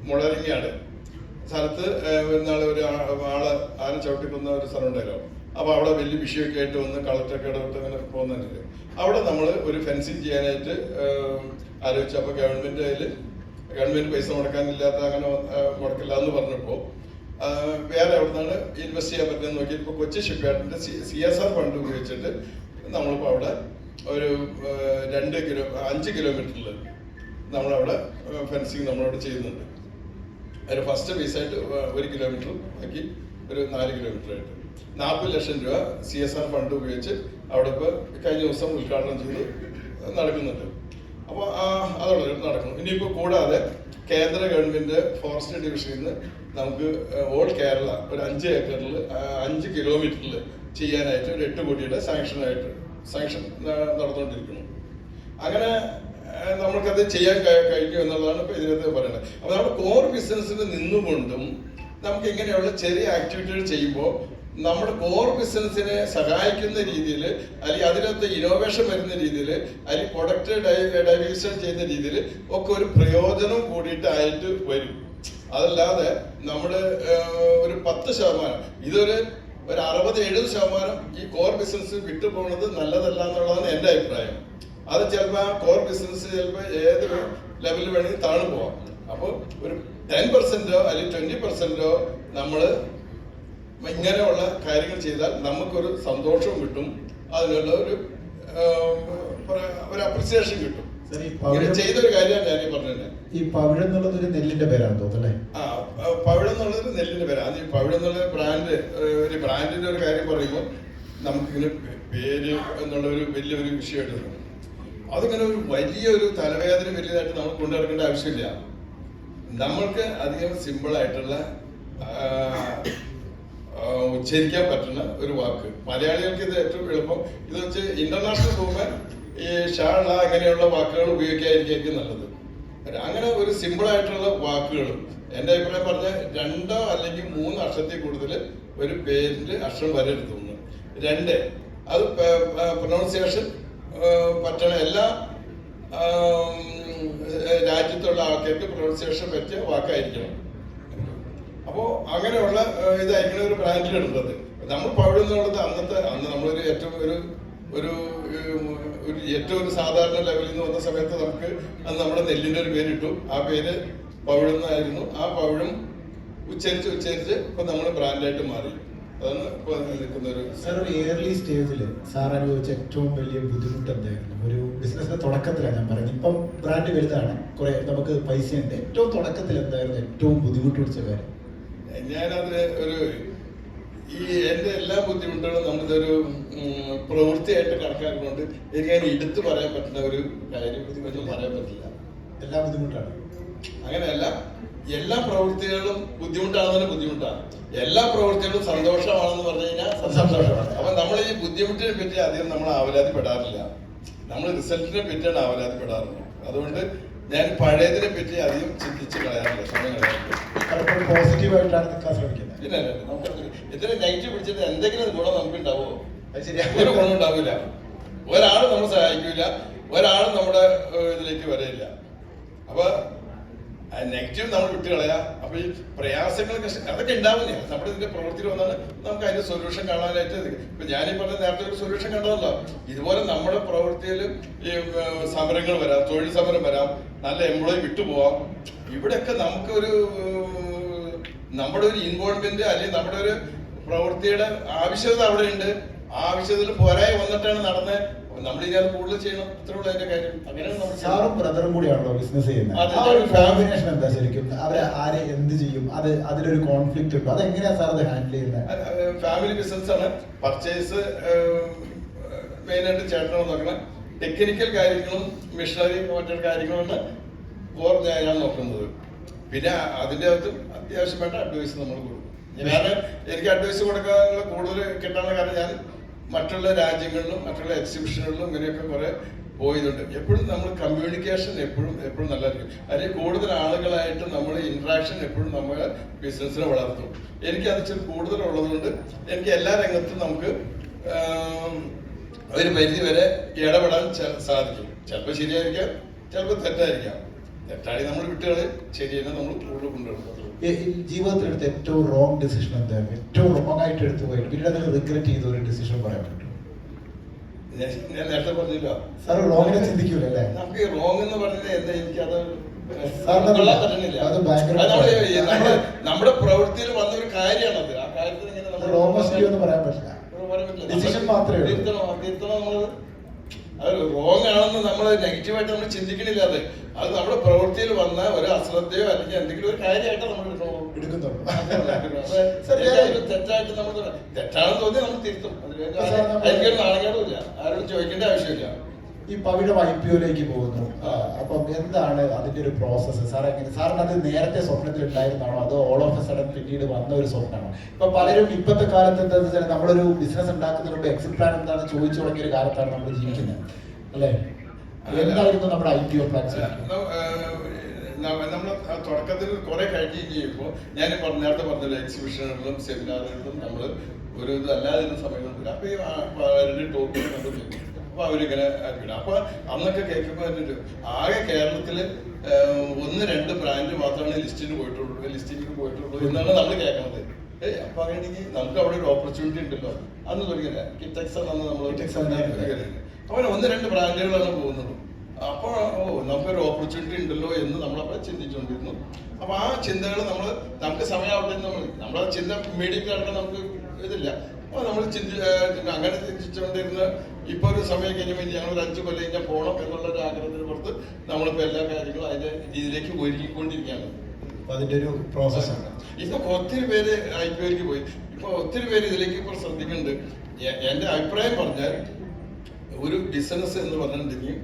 Speaker 2: മുളരങ്ങിയാണ് സ്ഥലത്ത് നാളെ ഒരു ആള് ആന ചവിട്ടിക്കുന്ന ഒരു സ്ഥലം ഉണ്ടായല്ലോ. അപ്പോൾ അവിടെ വലിയ വിഷയമൊക്കെ ആയിട്ട് വന്ന് കളക്ടറൊക്കെ ഇടപെട്ട് അങ്ങനെ പോകുന്നുണ്ട്. അവിടെ നമ്മൾ ഒരു ഫെൻസിങ് ചെയ്യാനായിട്ട് ആലോചിച്ചു. അപ്പോൾ ഗവൺമെന്റ് പൈസ മുടക്കാനില്ലാത്ത അങ്ങനെ മുടക്കില്ല എന്ന് പറഞ്ഞപ്പോൾ വേറെ എവിടെ നിന്നാണ് ഇൻവെസ്റ്റ് ചെയ്യാൻ പറ്റുന്നത് നോക്കിയപ്പോൾ കൊച്ചി ഷിപ്പ്യാർഡിന്റെ CSR ഫണ്ട് ഉപയോഗിച്ചിട്ട് നമ്മളിപ്പോൾ അവിടെ ഒരു 5 കിലോമീറ്ററിൽ നമ്മളവിടെ ഫെൻസിങ് നമ്മളവിടെ ചെയ്യുന്നുണ്ട്. അതിന് ഫസ്റ്റ് ഫേസായിട്ട് 1 കിലോമീറ്റർ ആക്കി ഒരു 4 കിലോമീറ്റർ ആയിട്ട് 40 ലക്ഷം രൂപ CSR ഫണ്ട് ഉപയോഗിച്ച് അവിടെ ഇപ്പോൾ കഴിഞ്ഞ ദിവസം ഉദ്ഘാടനം ചെയ്ത് നടക്കുന്നുണ്ട്. അപ്പോൾ അതോടെ നടക്കുന്നു. ഇനിയിപ്പോൾ കൂടാതെ കേന്ദ്ര ഗവൺമെന്റ് ഫോറസ്റ്റ് ഡിവിഷനിൽ നിന്ന് നമുക്ക് ഓൾ കേരള ഒരു 5 ഏക്കറിൽ 5 കിലോമീറ്ററിൽ ചെയ്യാനായിട്ട് ഒരു 8 കോടിയുടെ സാങ്ഷൻ നടന്നുകൊണ്ടിരിക്കുന്നു. അങ്ങനെ നമ്മൾക്കത് ചെയ്യാൻ കഴിയും എന്നുള്ളതാണ് ഇപ്പോൾ ഇതിനകത്ത് പറയുന്നത്. അപ്പോൾ നമ്മുടെ കോർ ബിസിനസ്സിൽ നിന്നുകൊണ്ടും നമുക്ക് ഇങ്ങനെയുള്ള ചെറിയ ആക്ടിവിറ്റികൾ ചെയ്യുമ്പോൾ നമ്മുടെ കോർ ബിസിനസ്സിനെ സഹായിക്കുന്ന രീതിയിൽ, അല്ലെങ്കിൽ അതിനകത്ത് ഇന്നോവേഷൻ വരുന്ന രീതിയിൽ, അല്ലെങ്കിൽ പ്രൊഡക്റ്റ് ഡൈവേഴ്സൺ ചെയ്യുന്ന രീതിയിൽ ഒക്കെ ഒരു പ്രയോജനം കൂടിയിട്ടായിട്ട് വരും. അതല്ലാതെ നമ്മുടെ ഒരു 10% ഇതൊരു 60-70% ഈ കോർ ബിസിനസ് വിട്ടുപോകുന്നത് നല്ലതല്ല എന്നുള്ളതാണ് എൻ്റെ അഭിപ്രായം. അത് ചിലപ്പോൾ കോർ ബിസിനസ് ചിലപ്പോൾ ഏത് ലെവലിൽ വേണമെങ്കിൽ താഴ്ന്നു പോവാം. അപ്പോൾ ഒരു 10%ഓ അല്ലെങ്കിൽ 20%ഓ നമ്മൾ ഇങ്ങനെയുള്ള കാര്യങ്ങൾ ചെയ്താൽ നമുക്കൊരു സന്തോഷവും കിട്ടും, അതിനുള്ള ഒരു അപ്രിസിയേഷൻ കിട്ടും. ചെയ്തൊരു കാര്യമാണ് ഞാൻ പറഞ്ഞത്.
Speaker 1: ഈ പവിഴം എന്നുള്ളത് ഒരു നെല്ലിന്റെ പേരാണ് തോന്നുന്നല്ലേ?
Speaker 2: പവിഴം എന്നുള്ളത് നെല്ലിന്റെ പേരാണ്. ഈ പവിഴം എന്നുള്ള ഒരു ബ്രാൻഡിന്റെ ഒരു കാര്യം പറയുമ്പോൾ നമുക്കിങ്ങനെ പേര് എന്നുള്ള ഒരു വലിയൊരു വിഷയമായിട്ട് അതിങ്ങനെ ഒരു വലിയൊരു തലവേദന വലിയതായിട്ട് നമ്മൾ കൊണ്ടുനടക്കേണ്ട ആവശ്യമില്ല. നമ്മൾക്ക് അധികം സിമ്പിളായിട്ടുള്ള ഉച്ചരിക്കാൻ പറ്റുന്ന ഒരു വാക്ക്. മലയാളികൾക്ക് ഇത് ഏറ്റവും എളുപ്പം. ഇത് വെച്ച് ഇന്റർനാഷണൽ പോകുമ്പോൾ ഈ ഷാള അങ്ങനെയുള്ള വാക്കുകൾ ഉപയോഗിക്കാതിരിക്കും നല്ലത്. അങ്ങനെ ഒരു സിമ്പിളായിട്ടുള്ള വാക്കുകൾ എൻ്റെ അഭിപ്രായം പറഞ്ഞാൽ 2 അല്ലെങ്കിൽ 3 അക്ഷരത്തിൽ കൂടുതൽ ഒരു പേരിന്റെ അക്ഷരം വരരുത്. 2 അത് പ്രൊനൗൺസിയേഷൻ പറ്റണ എല്ലാ രാജ്യത്തുള്ള ആൾക്കാർക്ക് പ്രൊനൗൺസിയേഷൻ പറ്റിയ വാക്കായിരിക്കണം. അപ്പോൾ അങ്ങനെയുള്ള ഇതായിരിക്കണം ഒരു ബ്രാൻഡിലുള്ളത്. നമ്മൾ പവിഴം എന്നുള്ളത് അന്ന് നമ്മളൊരു ഏറ്റവും ഒരു സാധാരണ ലെവലിൽ നിന്ന് വന്ന സമയത്ത് നമുക്ക് അന്ന് നമ്മുടെ നെല്ലിന്റെ ഒരു പേരിട്ടു. ആ പേര് പവിഴം എന്നായിരുന്നു. ആ പവിഴം ഉച്ചരിച്ച് ഇപ്പൊ നമ്മൾ ബ്രാൻഡായിട്ട് മാറി. അതാണ് ഇപ്പൊ നിൽക്കുന്ന ഒരു
Speaker 1: ഏർലി സ്റ്റേജിൽ സാർ അനുഭവിച്ച ഏറ്റവും വലിയ ബുദ്ധിമുട്ട് എന്തായിരുന്നു? ഒരു ബിസിനസിന്റെ തുടക്കത്തിലാണ് ഞാൻ പറയുന്നത്. ഇപ്പം ബ്രാൻഡ് വലുതാണ്, കുറെ നമുക്ക് പൈസയുണ്ട്. ഏറ്റവും തുടക്കത്തിൽ എന്തായിരുന്നു ഏറ്റവും ബുദ്ധിമുട്ട് പിടിച്ച കാര്യം?
Speaker 2: ഞാനത് എൻ്റെ എല്ലാ ബുദ്ധിമുട്ടുകളും നമ്മളിതൊരു പ്രവൃത്തിയായിട്ട് കണക്കാക്കിക്കൊണ്ട് എനിക്ക് അതിന് എടുത്തു പറയാൻ പറ്റുന്ന ഒരു കാര്യം പറയാൻ പറ്റില്ല.
Speaker 1: എല്ലാ ബുദ്ധിമുട്ടാണ്
Speaker 2: അങ്ങനെയല്ല. എല്ലാ പ്രവൃത്തികളും ബുദ്ധിമുട്ടാണെന്ന് ബുദ്ധിമുട്ടാണ്. എല്ലാ പ്രവൃത്തികളും സന്തോഷമാണെന്ന് പറഞ്ഞു കഴിഞ്ഞാൽ സന്തോഷമാണ്. അപ്പൊ നമ്മൾ ഈ ബുദ്ധിമുട്ടിനെ പറ്റി അധികം നമ്മൾ ആവലാതിപ്പെടാറില്ല. നമ്മൾ റിസൾട്ടിനെ പറ്റിയാണ് ആവലാതിപ്പെടാറുള്ളത്. അതുകൊണ്ട് ഞാൻ പഴയതിനെ പറ്റി അധികം ചിന്തിച്ച് കളയാറില്ല, സമയം കളയാറില്ല.
Speaker 1: പോസിറ്റീവായിട്ടാണ് നിൽക്കാൻ ശ്രമിക്കുന്നത്.
Speaker 2: പിന്നെ നമുക്ക് ഇത്ര നെഗറ്റീവ് പിടിച്ചിട്ട് എന്തെങ്കിലും ഗുണം നമുക്ക് ഉണ്ടാവുമോ? ഒരു ഗുണം ഉണ്ടാവില്ല. ഒരാൾ നമ്മൾ സഹായിക്കില്ല, ഒരാളും നമ്മുടെ ഇതിലേക്ക് വരില്ല. അപ്പൊ നെഗറ്റീവ് നമ്മൾ വിട്ടുകളയാ. അപ്പൊ ഈ പ്രയാസങ്ങളൊക്കെ അതൊക്കെ ഉണ്ടാവില്ല. നമ്മുടെ ഇതിന്റെ പ്രവൃത്തിയിൽ വന്നാണ് നമുക്ക് അതിന്റെ സൊല്യൂഷൻ കാണാനായിട്ട്. ഇപ്പൊ ഞാനീ പറഞ്ഞ നേരത്തെ ഒരു സൊല്യൂഷൻ കണ്ടതല്ലോ. ഇതുപോലെ നമ്മുടെ പ്രവൃത്തിയിലും ഈ സമരങ്ങൾ വരാം, തൊഴിൽ സമരം വരാം, നല്ല എംപ്ലോയി വിട്ടുപോവാം. ഇവിടെയൊക്കെ നമുക്കൊരു നമ്മുടെ ഒരു ഇൻവോൾവ്മെന്റ് അല്ലെങ്കിൽ നമ്മുടെ ഒരു പ്രവൃത്തിയുടെ ആവശ്യകത അവിടെ ഉണ്ട്. ആ ആവശ്യത്തിൽ പോരായി വന്നിട്ടാണ് നടന്ന് നമ്മളിനി അത് കൂടുതൽ ചെയ്യണം, അത്രയുള്ള അതിന്റെ കാര്യം. അങ്ങനെയാണ് നമ്മൾ
Speaker 1: സാറും ബ്രദറും കൂടിയാണല്ലോ ബിസിനസ് ചെയ്യുന്നത്.
Speaker 2: അതെ,
Speaker 1: ആ ഒരു കോമ്പിനേഷൻ എന്താ ശരിക്കും? അവരെ ആരെ എന്ത് ചെയ്യും? അതിലൊരു കോൺഫ്ലിക്റ്റ് ഉണ്ടോ? അതെങ്ങനെയാ സാർ അത് ഹാൻഡിൽ ചെയ്യുന്നത്?
Speaker 2: ഫാമിലി ബിസിനസ് ആണ്. പർച്ചേസ് മെയിനായിട്ട് ചേട്ടനാണ് നോക്കണം. ടെക്നിക്കൽ കാര്യങ്ങളും മിഷനറി മറ്റൊരു കാര്യങ്ങളുമാണ് ഞാൻ നോക്കുന്നത്. പിന്നെ അതിൻ്റെ അകത്ത് അത്യാവശ്യം വേണ്ട അഡ്വൈസ് നമ്മൾ കൊടുക്കും. ഞാൻ എനിക്ക് അഡ്വൈസ് കൊടുക്കാനുള്ള കൂടുതൽ കിട്ടാനുള്ള കാരണം ഞാൻ മറ്റുള്ള രാജ്യങ്ങളിലും മറ്റുള്ള എക്സിബിഷനുകളിലും ഇങ്ങനെയൊക്കെ കുറെ പോയതുണ്ട്. എപ്പോഴും നമ്മൾ കമ്മ്യൂണിക്കേഷൻ എപ്പോഴും നല്ലതായിരിക്കും. അതിൽ കൂടുതൽ ആളുകളായിട്ട് നമ്മൾ ഇന്ററാക്ഷൻ എപ്പോഴും നമ്മൾ ബിസിനസ്സിനെ വളർത്തും. എനിക്ക് അത് ഇച്ചിരി കൂടുതലുള്ളത് കൊണ്ട് എനിക്ക് എല്ലാ രംഗത്തും നമുക്ക് ഒരു പരിധി വരെ ഇടപെടാൻ സാധിക്കും. ചിലപ്പോൾ ശരിയായിരിക്കാം, ചിലപ്പോൾ തെറ്റായിരിക്കാം. തെറ്റാടി നമ്മൾ വിട്ടുകളെ, ശരിയെന്നെ നമ്മൾ കൂടുതൽ കൊണ്ടുവരണം.
Speaker 1: ജീവിതത്തിൽ എടുത്ത ഏറ്റവും റോങ് ഡിസിഷൻ എന്തായിരുന്നു? ഏറ്റവും റോങ് ആയിട്ട് എടുത്തു പോയിട്ട് പിന്നീട് അതിൽ റിഗ്രറ്റ് ചെയ്ത ഒരു ഡിസിഷൻ പറയാൻ പറ്റും?
Speaker 2: ഞാൻ നേരത്തെ പറഞ്ഞില്ല
Speaker 1: സാർ റോങ്ങിനെ ചിന്തിക്കൂലല്ലേ?
Speaker 2: നമുക്ക് ഈ റോങ് എന്ന് പറഞ്ഞത് എന്താ, എനിക്കത് നമ്മുടെ പ്രവൃത്തിയിൽ വന്ന ഒരു കാര്യമാണത്. ആ കാര്യത്തിൽ
Speaker 1: ഇങ്ങനെ പറയാൻ പറ്റില്ല. ഡിസിഷൻ മാത്രമേ
Speaker 2: തിരുത്തണം നമ്മളത്. അത് റോങ് ആണെന്ന് നമ്മൾ നെഗറ്റീവായിട്ട് നമ്മൾ ചിന്തിക്കണില്ല. അത് നമ്മുടെ പ്രവൃത്തിയിൽ വന്ന ഒരു അശ്രദ്ധയോ അല്ലെങ്കിൽ എന്തെങ്കിലും ഒരു കാര്യമായിട്ട് നമ്മൾ
Speaker 1: എടുക്കുന്നുള്ളൂ.
Speaker 2: തെറ്റായിട്ട് നമ്മൾ തെറ്റാണെന്ന് തോന്നി നമ്മൾ തിരുത്തും. എനിക്കൊരു നാണക്കേടുമില്ല, ആരോടും ചോദിക്കേണ്ട ആവശ്യമില്ല.
Speaker 1: ഈ പവിഴം IPO-യിലേക്ക് പോകുന്നു. അപ്പം എന്താണ് അതിന്റെ ഒരു പ്രോസസ്സ്? സാർ എങ്ങനെ, സാറിന് അത് നേരത്തെ സ്വപ്നത്തിൽ ഉണ്ടായിരുന്നാണോ അതോ ഓൾ ഓഫ് എ സഡൻ പിന്നീട് വന്ന ഒരു സ്വപ്നമാണോ? ഇപ്പൊ പലരും ഇപ്പോഴത്തെ കാലത്ത് എന്താണെന്ന് വെച്ചാൽ നമ്മളൊരു ബിസിനസ് ഉണ്ടാക്കുന്നതിനുള്ള എക്സിറ്റ് പ്ലാൻ എന്താണെന്ന് ചോദിച്ചു തുടങ്ങിയ ഒരു കാലത്താണ് നമ്മൾ ജീവിക്കുന്നത്, അല്ലേ? എന്തായിരുന്നു നമ്മുടെ IPO പ്ലാൻസ്?
Speaker 2: നമ്മൾ തുടക്കത്തിൽ കുറെ കഴിഞ്ഞ് കഴിയുമ്പോൾ ഞാൻ നേരത്തെ പറഞ്ഞല്ലോ, എക്സിബിഷനുകളിലും സെമിനാറുകളിലും നമ്മൾ ഒരു ഇത് അല്ലാതിരുന്ന സമയങ്ങളില്ല. അപ്പൊ ഈ ടോപ്പിൽ കണ്ടു. അപ്പൊ അവരിങ്ങനെ ആക്കിയിടും. അപ്പൊ അന്നൊക്കെ കേൾക്കുമ്പോൾ ആകെ കേരളത്തില് 1-2 ബ്രാൻഡ് മാത്രമാണ് ലിസ്റ്റിങ്ങിന് പോയിട്ടുള്ളൂ എന്നാണ് നമ്മൾ കേൾക്കുന്നത്. അപ്പൊ അങ്ങനെയാണെങ്കിൽ നമുക്ക് അവിടെ ഒരു ഓപ്പർച്യൂണിറ്റി ഉണ്ടല്ലോ. അന്ന് തുടങ്ങിയില്ല, കിറ്റക്സ് അന്ന് നമ്മൾ അങ്ങനെ 1-2 ബ്രാൻഡുകളാണ് പോകുന്നത്. അപ്പോൾ നമുക്കൊരു ഓപ്പർച്യൂണിറ്റി ഉണ്ടല്ലോ എന്ന് നമ്മളപ്പോൾ ചിന്തിച്ചുകൊണ്ടിരുന്നു. അപ്പൊ ആ ചിന്തകൾ നമുക്ക് സമയമാവട്ടെ നമ്മളെ ചിന്ത മീഡിയത്തിൽ നടക്കാൻ നമുക്ക് ഇതില്ല. അപ്പൊ നമ്മൾ അങ്ങനെ ചിന്തിച്ചുകൊണ്ടിരുന്ന ഇപ്പൊ ഒരു സമയം കഴിഞ്ഞപ്പോൾ ഞങ്ങൾ ഒരു 5 കൊല്ലം കഴിഞ്ഞാൽ പോകണം എന്നുള്ള ഒരു ആഗ്രഹത്തിന് പുറത്ത് നമ്മളിപ്പോ എല്ലാ കാര്യങ്ങളും അതിന്റെ രീതിയിലേക്ക് ഒരുക്കിക്കൊണ്ടിരിക്കുകയാണ്.
Speaker 1: അതിന്റെ ഒരു പ്രോസസ്സാണ്.
Speaker 2: ഇപ്പൊ ഒത്തിരി പേര് IPO-യിലേക്ക് പോയി. ഇപ്പൊ ഒത്തിരി പേര് ഇതിലേക്ക് ഇപ്പോൾ ശ്രദ്ധിക്കുന്നുണ്ട്. എന്റെ അഭിപ്രായം പറഞ്ഞാൽ ഒരു ബിസിനസ് എന്ന് പറഞ്ഞിട്ടുണ്ടെങ്കിൽ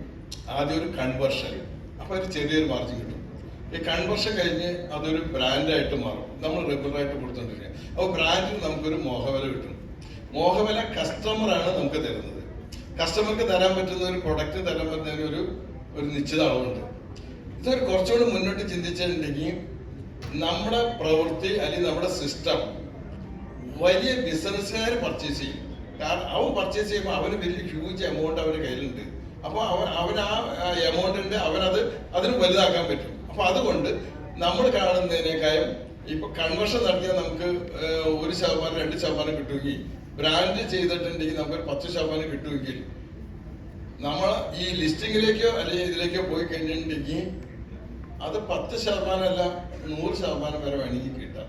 Speaker 2: ആദ്യം ഒരു കൺവേർഷൻ, അപ്പൊ ഒരു ചെറിയൊരു മാർജിൻ കിട്ടും. ഈ കൺവേർഷൻ കഴിഞ്ഞ് അതൊരു ബ്രാൻഡായിട്ട് മാറും. നമ്മൾ റെഗുലറായിട്ട് കൊടുത്തോണ്ടിരിക്കുക. അപ്പോൾ ബ്രാൻഡിന് നമുക്കൊരു മോഹവില കിട്ടും. മോഹവില കസ്റ്റമറാണ് നമുക്ക് തരുന്നത്. കസ്റ്റമർക്ക് തരാൻ പറ്റുന്ന ഒരു പ്രൊഡക്റ്റ് തരാൻ പറ്റുന്ന ഒരു നിശ്ചിത അളവുണ്ട്. ഇതൊരു കുറച്ചുകൂടി മുന്നോട്ട് ചിന്തിച്ചിട്ടുണ്ടെങ്കിൽ നമ്മുടെ പ്രവൃത്തി അല്ലെങ്കിൽ നമ്മുടെ സിസ്റ്റം വലിയ ബിസിനസ്സുകാർ പർച്ചേസ് ചെയ്യും. കാരണം അവൻ പർച്ചേസ് ചെയ്യുമ്പോൾ അവന് വലിയ ഹ്യൂജ് എമൗണ്ട് അവരുടെ കയ്യിലുണ്ട്. അപ്പോൾ അവൻ ആ എമൗണ്ടിന്റെ അതിന് വലുതാക്കാൻ പറ്റും. അപ്പൊ അതുകൊണ്ട് നമ്മൾ കാണുന്നതിനേക്കാളും ഇപ്പൊ കൺവേർഷൻ നടത്തിയാൽ നമുക്ക് 1%, 2% കിട്ടുമെങ്കിൽ, ബ്രാൻഡ് ചെയ്തിട്ടുണ്ടെങ്കിൽ നമുക്ക് 10% കിട്ടുമെങ്കിൽ, നമ്മൾ ഈ ലിസ്റ്റിങ്ങിലേക്കോ അല്ലെങ്കിൽ ഇതിലേക്കോ പോയി കഴിഞ്ഞിട്ടുണ്ടെങ്കിൽ അത് 10% അല്ല 100% വരെ വേണമെങ്കിൽ കിട്ടാം.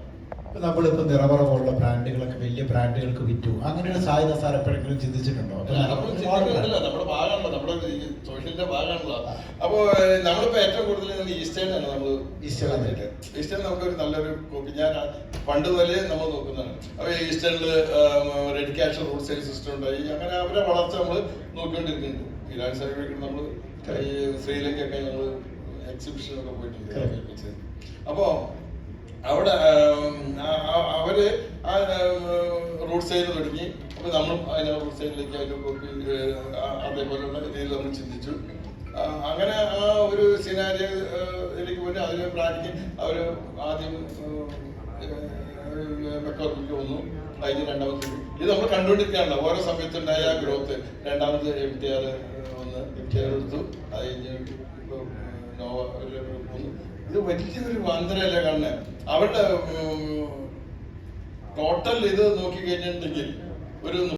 Speaker 1: നമ്മളിപ്പോ നിറവറ പോലുള്ള ബ്രാൻഡുകളൊക്കെ വലിയ ബ്രാൻഡുകൾക്ക് വിറ്റു, അങ്ങനെ ഒരു സാധ്യത സാർ എപ്പോഴെങ്കിലും ചിന്തിച്ചിട്ടുണ്ടോ?
Speaker 2: നമ്മുടെ ഭാഗമാണല്ലോ, നമ്മുടെ സോഷ്യലിന്റെ ഭാഗമാണല്ലോ. അപ്പോ നമ്മളിപ്പോ ഏറ്റവും കൂടുതൽ ഈസ്റ്റേണാണ് ഈസ്റ്റേൺ നമുക്കൊരു നല്ലൊരു കോപ്പി. ഞാൻ പണ്ട് മുതലേ നമ്മൾ നോക്കുന്നതാണ്. അപ്പൊ ഈസ്റ്റേണില് red cash route sale system ഉണ്ടായി. അങ്ങനെ അവരെ വളർച്ച നമ്മൾ നോക്കിക്കൊണ്ടിരിക്കുന്നുണ്ട്. ഫിനാൻസ് സർവീസ് നമ്മൾ ഈ ശ്രീലങ്കയൊക്കെ ഞങ്ങൾ എക്സിബിഷനൊക്കെ പോയിട്ടുണ്ട്. അപ്പോ അവിടെ അവര് ആ റോഡ് സൈഡ് തുടങ്ങി. അപ്പൊ നമ്മൾ അതിനെ റോഡ് സൈഡിലേക്ക് അതിന്റെ കോപ്പി അതേപോലെയുള്ള രീതിയിൽ നമ്മൾ ചിന്തിച്ചു. അങ്ങനെ ആ ഒരു സിനാരിയിലേക്ക് പോയി അതിന് ബ്രാൻഡിങ് അവര് ആദ്യം മെക്കോർപ്പിക്ക് വന്നു. അതിന് രണ്ടാമത് ഇത് നമ്മൾ കണ്ടുകൊണ്ടിരിക്കുകയാണല്ലോ. ഓരോ സമയത്തുണ്ടായ ഗ്രോത്ത്. രണ്ടാമത് MTR വന്ന് MTR എടുത്തു. അത് കഴിഞ്ഞ് ഇപ്പൊ നോവ വന്നു. ഇത് വലിയൊരു വാന്തരല്ല കാണുന്നത്. അവരുടെ ടോട്ടൽ ഇത് നോക്കി കഴിഞ്ഞിട്ടുണ്ടെങ്കിൽ ഒരു